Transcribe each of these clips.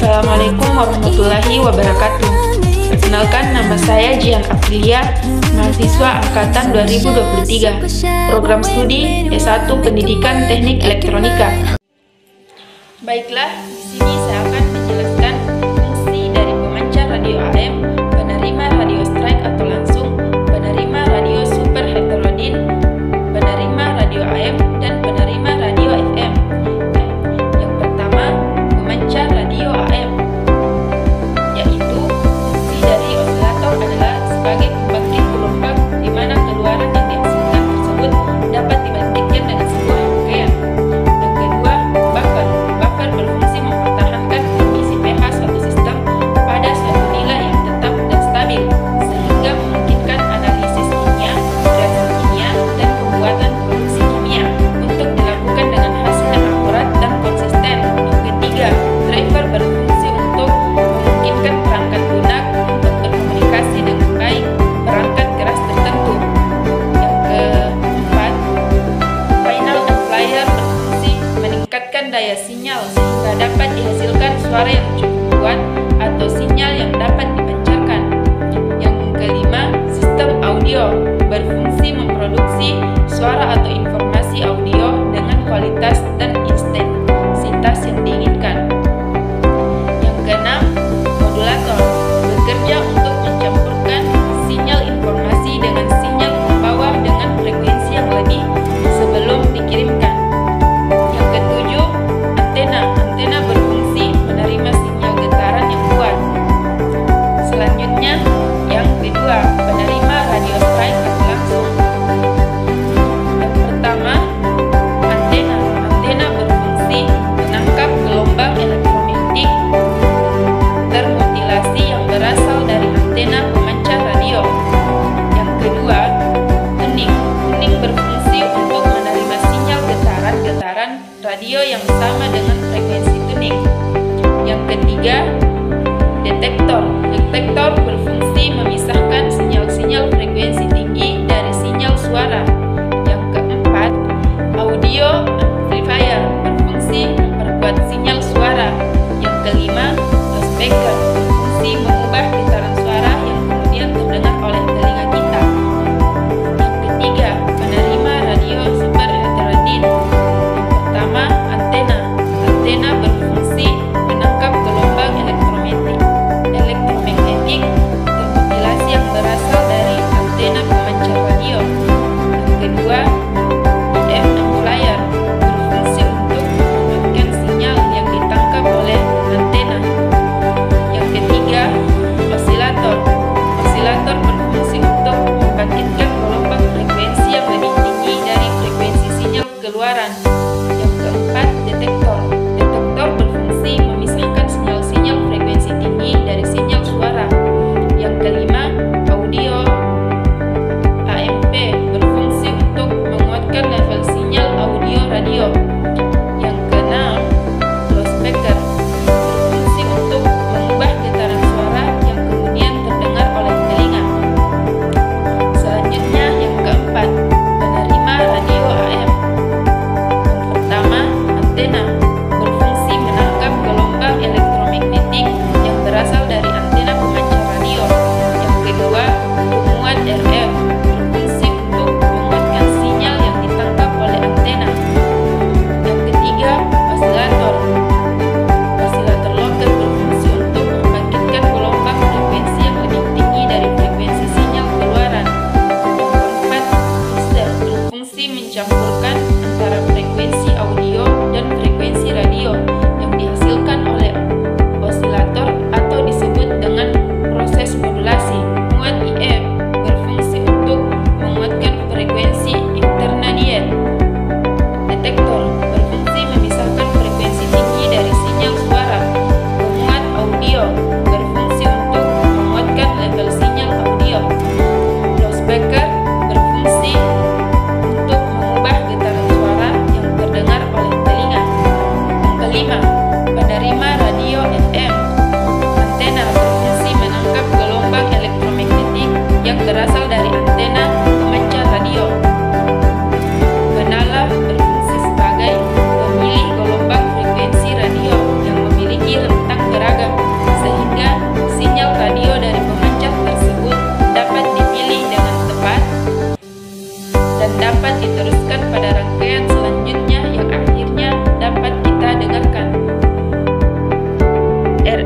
Assalamualaikum warahmatullahi wabarakatuh. Perkenalkan, nama saya Jian Aprilia, mahasiswa angkatan 2023, program studi S1 Pendidikan Teknik Elektronika. Baiklah, di sini saya akan menjelaskan fungsi dari pemancar radio AM, penerima radio strike atau langsung, penerima radio super heterodin, penerima radio AM, dan penerima radio FM. Yang pertama, pemancar radio AM, yaitu fungsi dari osilator adalah sebagai pembangkit gelombang di mana keluaran yang dihasilkan tersebut dapat dibangkitkan dengan sebuah rangkaian. Yang kedua, buffer. Buffer berfungsi mempertahankan kondisi pH suatu sistem pada suatu nilai yang tetap dan stabil, sehingga memungkinkan analisis kimia, reaksi kimia, dan pembuatan produksi kimia untuk dilakukan dengan hasil yang akurat dan konsisten. Yang ketiga, driver berfungsi untuk memungkinkan perangkat lunak untuk berkomunikasi dengan baik perangkat keras tertentu. Yang keempat, final amplifier berfungsi meningkatkan daya sinyal sehingga dapat dihasilkan suara yang cukup kuat atau sinyal yang dapat dipancarkan. Yang kelima, sistem audio berfungsi memproduksi suara atau informasi audio dengan kualitas dan intensitas yang diinginkan. Yang keenam, modulator bekerja untuk mencampurkan sinyal informasi dengan sinyal pembawa dengan frekuensi yang lebih sebelum dikirimkan. Yang ketujuh, antena. Antena berfungsi menerima sinyal getaran yang kuat. Selanjutnya, yang kedua, penerima radio strike atau langsung. Yang pertama,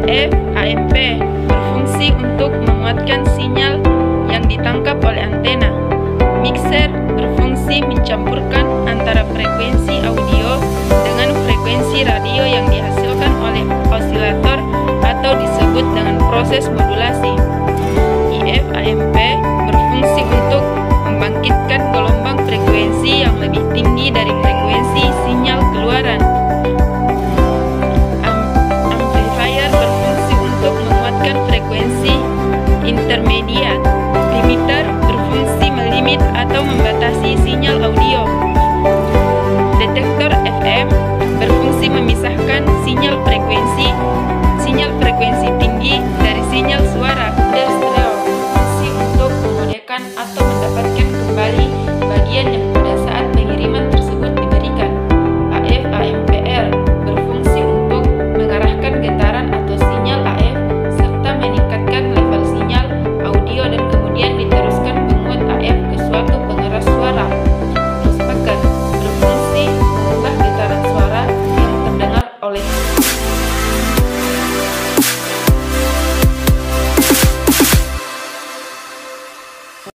FAMP berfungsi untuk menguatkan sinyal yang ditangkap oleh antena. Mixer berfungsi mencampurkan antara frekuensi audio dengan frekuensi radio yang dihasilkan oleh osilator atau disebut dengan proses modulasi. IF-AMP berfungsi untuk membangkitkan gelombang frekuensi yang lebih tinggi dari frekuensi sinyal keluaran. Amplifier berfungsi untuk menguatkan frekuensi intermediate. Limiter berfungsi melimit atau membatasi sinyal audio. Detektor FM berfungsi memisahkan sinyal frekuensi